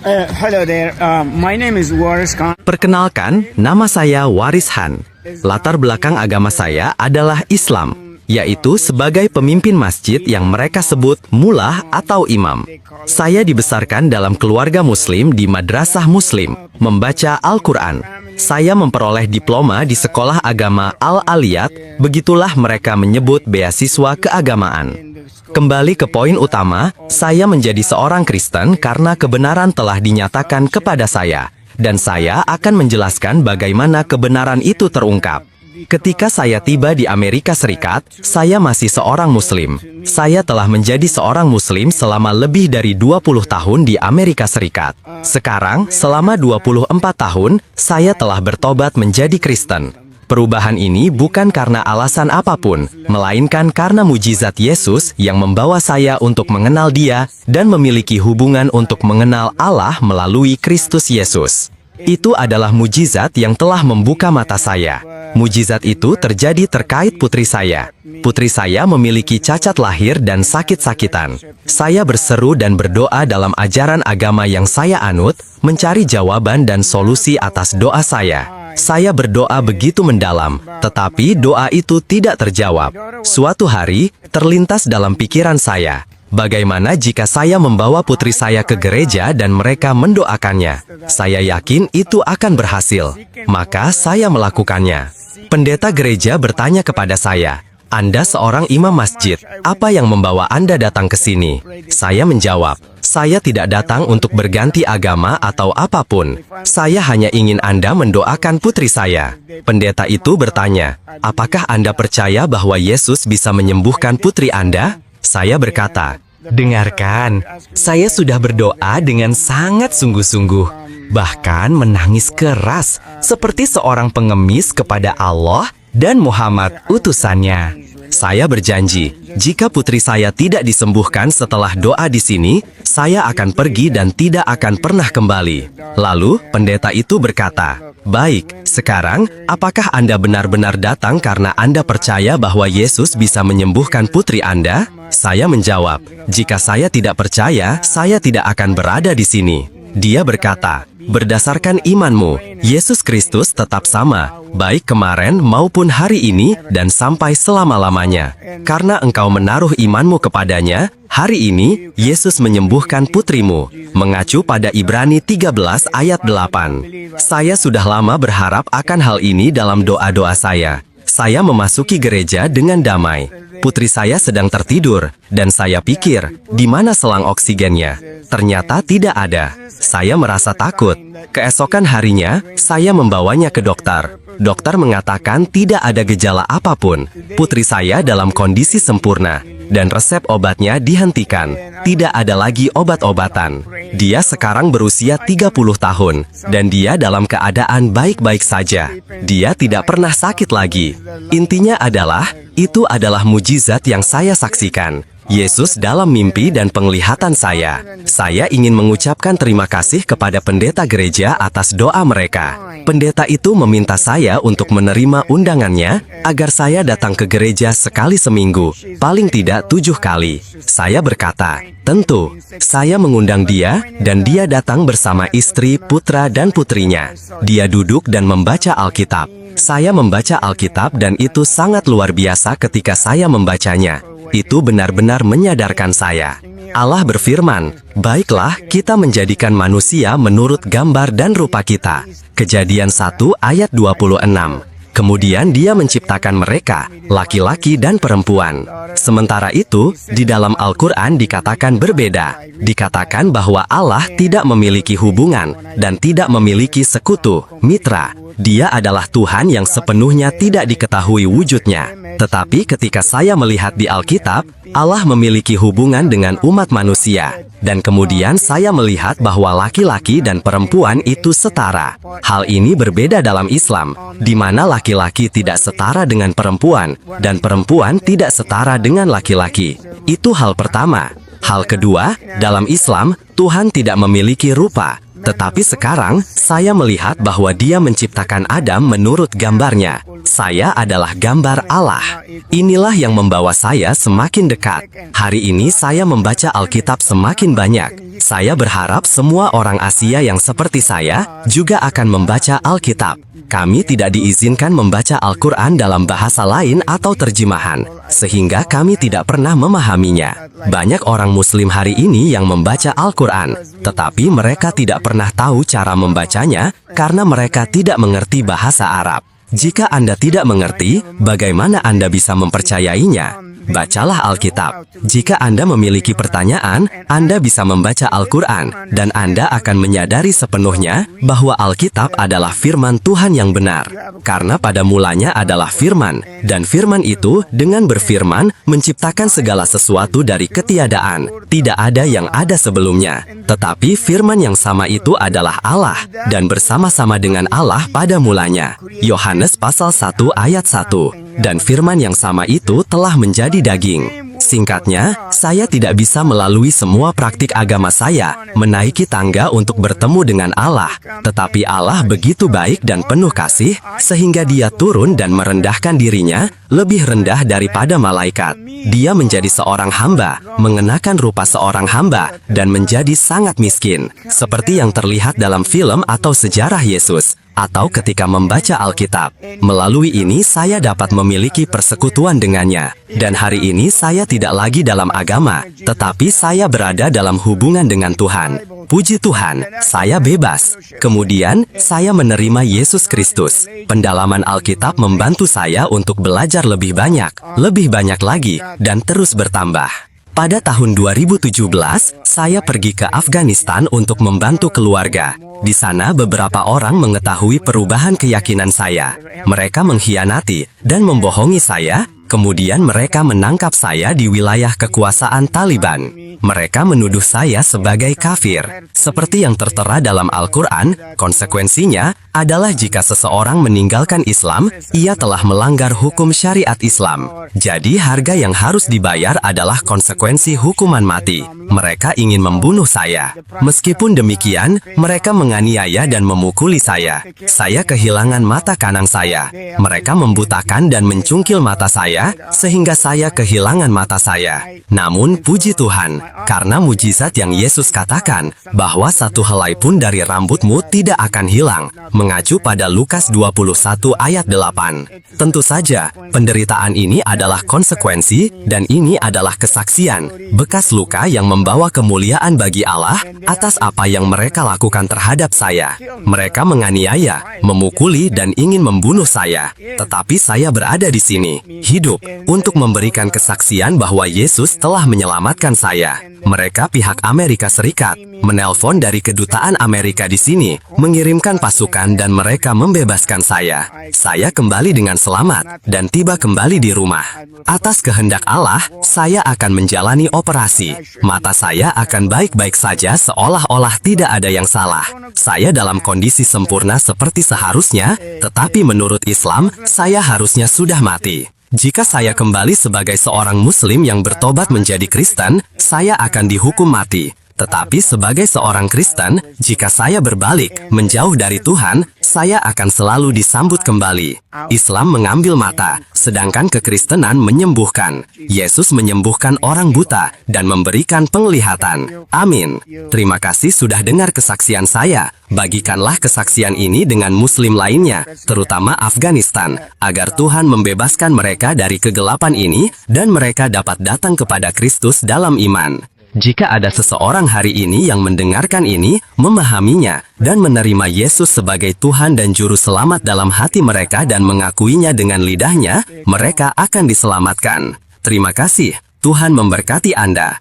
Hello there. My name is Waris Khan. Perkenalkan, nama saya Waris Han. Latar belakang agama saya adalah Islam, yaitu sebagai pemimpin masjid yang mereka sebut mullah atau imam. Saya dibesarkan dalam keluarga muslim di madrasah muslim, membaca Al-Quran. Saya memperoleh diploma di sekolah agama Al-Aliyat, begitulah mereka menyebut beasiswa keagamaan. Kembali ke poin utama, saya menjadi seorang Kristen karena kebenaran telah dinyatakan kepada saya, dan saya akan menjelaskan bagaimana kebenaran itu terungkap. Ketika saya tiba di Amerika Serikat, saya masih seorang Muslim. Saya telah menjadi seorang Muslim selama lebih dari 20 tahun di Amerika Serikat. Sekarang, selama 24 tahun, saya telah bertobat menjadi Kristen. Perubahan ini bukan karena alasan apapun, melainkan karena mujizat Yesus yang membawa saya untuk mengenal Dia dan memiliki hubungan untuk mengenal Allah melalui Kristus Yesus. Itu adalah mujizat yang telah membuka mata saya. Mujizat itu terjadi terkait putri saya. Putri saya memiliki cacat lahir dan sakit-sakitan. Saya berseru dan berdoa dalam ajaran agama yang saya anut, mencari jawaban dan solusi atas doa saya. Saya berdoa begitu mendalam, tetapi doa itu tidak terjawab. Suatu hari, terlintas dalam pikiran saya, bagaimana jika saya membawa putri saya ke gereja dan mereka mendoakannya? Saya yakin itu akan berhasil. Maka saya melakukannya. Pendeta gereja bertanya kepada saya, "Anda seorang imam masjid, apa yang membawa Anda datang ke sini?" Saya menjawab, "Saya tidak datang untuk berganti agama atau apapun. Saya hanya ingin Anda mendoakan putri saya." Pendeta itu bertanya, "Apakah Anda percaya bahwa Yesus bisa menyembuhkan putri Anda?" Saya berkata, "Dengarkan, saya sudah berdoa dengan sangat sungguh-sungguh, bahkan menangis keras seperti seorang pengemis kepada Allah dan Muhammad utusannya. Saya berjanji, jika putri saya tidak disembuhkan setelah doa di sini, saya akan pergi dan tidak akan pernah kembali." Lalu, pendeta itu berkata, "Baik, sekarang, apakah Anda benar-benar datang karena Anda percaya bahwa Yesus bisa menyembuhkan putri Anda?" Saya menjawab, "Jika saya tidak percaya, saya tidak akan berada di sini." Dia berkata, "Berdasarkan imanmu, Yesus Kristus tetap sama, baik kemarin maupun hari ini dan sampai selama-lamanya. Karena engkau menaruh imanmu kepadanya, hari ini Yesus menyembuhkan putrimu." Mengacu pada Ibrani 13 ayat 8. Saya sudah lama berharap akan hal ini dalam doa-doa saya. Saya memasuki gereja dengan damai. Putri saya sedang tertidur, dan saya pikir, di mana selang oksigennya? Ternyata tidak ada. Saya merasa takut. Keesokan harinya, saya membawanya ke dokter. Dokter mengatakan tidak ada gejala apapun. Putri saya dalam kondisi sempurna, dan resep obatnya dihentikan. Tidak ada lagi obat-obatan. Dia sekarang berusia 30 tahun, dan dia dalam keadaan baik-baik saja. Dia tidak pernah sakit lagi. Intinya adalah, itu adalah mujizat yang saya saksikan. Yesus dalam mimpi dan penglihatan saya. Saya ingin mengucapkan terima kasih kepada pendeta gereja atas doa mereka. Pendeta itu meminta saya untuk menerima undangannya agar saya datang ke gereja sekali seminggu, paling tidak 7 kali. Saya berkata, "Tentu." Saya mengundang dia, dan dia datang bersama istri, putra, dan putrinya. Dia duduk dan membaca Alkitab. Saya membaca Alkitab dan itu sangat luar biasa ketika saya membacanya. Itu benar-benar menyadarkan saya. Allah berfirman, "Baiklah, kita menjadikan manusia menurut gambar dan rupa kita." Kejadian 1 ayat 26. Kemudian dia menciptakan mereka, laki-laki dan perempuan. Sementara itu, di dalam Al-Quran dikatakan berbeda. Dikatakan bahwa Allah tidak memiliki hubungan dan tidak memiliki sekutu, mitra. Dia adalah Tuhan yang sepenuhnya tidak diketahui wujudnya. Tetapi ketika saya melihat di Alkitab, Allah memiliki hubungan dengan umat manusia. Dan kemudian saya melihat bahwa laki-laki dan perempuan itu setara. Hal ini berbeda dalam Islam, di mana laki-laki tidak setara dengan perempuan, dan perempuan tidak setara dengan laki-laki. Itu hal pertama. Hal kedua, dalam Islam, Tuhan tidak memiliki rupa, Tetapi sekarang, saya melihat bahwa Dia menciptakan Adam menurut gambarnya. Saya adalah gambar Allah. Inilah yang membawa saya semakin dekat. Hari ini saya membaca Alkitab semakin banyak. Saya berharap semua orang Asia yang seperti saya juga akan membaca Alkitab. Kami tidak diizinkan membaca Al-Quran dalam bahasa lain atau terjemahan, sehingga kami tidak pernah memahaminya. Banyak orang Muslim hari ini yang membaca Al-Quran, tetapi mereka tidak pernah tahu cara membacanya karena mereka tidak mengerti bahasa Arab. Jika Anda tidak mengerti, bagaimana Anda bisa mempercayainya? Bacalah Alkitab. Jika Anda memiliki pertanyaan, Anda bisa membaca Al-Quran, dan Anda akan menyadari sepenuhnya bahwa Alkitab adalah firman Tuhan yang benar. Karena pada mulanya adalah firman, dan firman itu dengan berfirman menciptakan segala sesuatu dari ketiadaan. Tidak ada yang ada sebelumnya. Tetapi firman yang sama itu adalah Allah, dan bersama-sama dengan Allah pada mulanya. Yohanes pasal 1 ayat 1. Dan firman yang sama itu telah menjadi daging. Singkatnya, saya tidak bisa melalui semua praktik agama saya menaiki tangga untuk bertemu dengan Allah. Tetapi Allah begitu baik dan penuh kasih, sehingga Dia turun dan merendahkan dirinya lebih rendah daripada malaikat. Dia menjadi seorang hamba, mengenakan rupa seorang hamba, dan menjadi sangat miskin. Seperti yang terlihat dalam film atau sejarah Yesus, atau ketika membaca Alkitab. Melalui ini saya dapat memiliki persekutuan dengannya. Dan hari ini saya tidak lagi dalam agama, tetapi saya berada dalam hubungan dengan Tuhan. Puji Tuhan, saya bebas. Kemudian, saya menerima Yesus Kristus. Pendalaman Alkitab membantu saya untuk belajar lebih banyak lagi, dan terus bertambah. Pada tahun 2017, saya pergi ke Afghanistan untuk membantu keluarga. Di sana beberapa orang mengetahui perubahan keyakinan saya. Mereka mengkhianati dan membohongi saya. Kemudian mereka menangkap saya di wilayah kekuasaan Taliban. Mereka menuduh saya sebagai kafir. Seperti yang tertera dalam Al-Quran, konsekuensinya adalah jika seseorang meninggalkan Islam, ia telah melanggar hukum syariat Islam. Jadi harga yang harus dibayar adalah konsekuensi hukuman mati. Mereka ingin membunuh saya. Meskipun demikian, mereka menganiaya dan memukuli saya. Saya kehilangan mata kanan saya. Mereka membutakan dan mencungkil mata saya, sehingga saya kehilangan mata saya. Namun, puji Tuhan, karena mujizat yang Yesus katakan, bahwa satu helai pun dari rambutmu tidak akan hilang, mengacu pada Lukas 21 ayat 8. Tentu saja, penderitaan ini adalah konsekuensi, dan ini adalah kesaksian, bekas luka yang membawa kemuliaan bagi Allah atas apa yang mereka lakukan terhadap saya. Mereka menganiaya, memukuli, dan ingin membunuh saya. Tetapi saya berada di sini, hidup, untuk memberikan kesaksian bahwa Yesus telah menyelamatkan saya. Mereka pihak Amerika Serikat menelpon dari kedutaan Amerika di sini, mengirimkan pasukan dan mereka membebaskan saya. Saya kembali dengan selamat dan tiba kembali di rumah. Atas kehendak Allah, saya akan menjalani operasi. Mata saya akan baik-baik saja seolah-olah tidak ada yang salah. Saya dalam kondisi sempurna seperti seharusnya, tetapi menurut Islam, saya harusnya sudah mati. Jika saya kembali sebagai seorang Muslim yang bertobat menjadi Kristen, saya akan dihukum mati. Tetapi sebagai seorang Kristen, jika saya berbalik, menjauh dari Tuhan, saya akan selalu disambut kembali. Islam mengambil mata, sedangkan kekristenan menyembuhkan. Yesus menyembuhkan orang buta dan memberikan penglihatan. Amin. Terima kasih sudah dengar kesaksian saya. Bagikanlah kesaksian ini dengan Muslim lainnya, terutama Afghanistan, agar Tuhan membebaskan mereka dari kegelapan ini dan mereka dapat datang kepada Kristus dalam iman. Jika ada seseorang hari ini yang mendengarkan ini, memahaminya, dan menerima Yesus sebagai Tuhan dan Juru Selamat dalam hati mereka dan mengakuinya dengan lidahnya, mereka akan diselamatkan. Terima kasih. Tuhan memberkati Anda.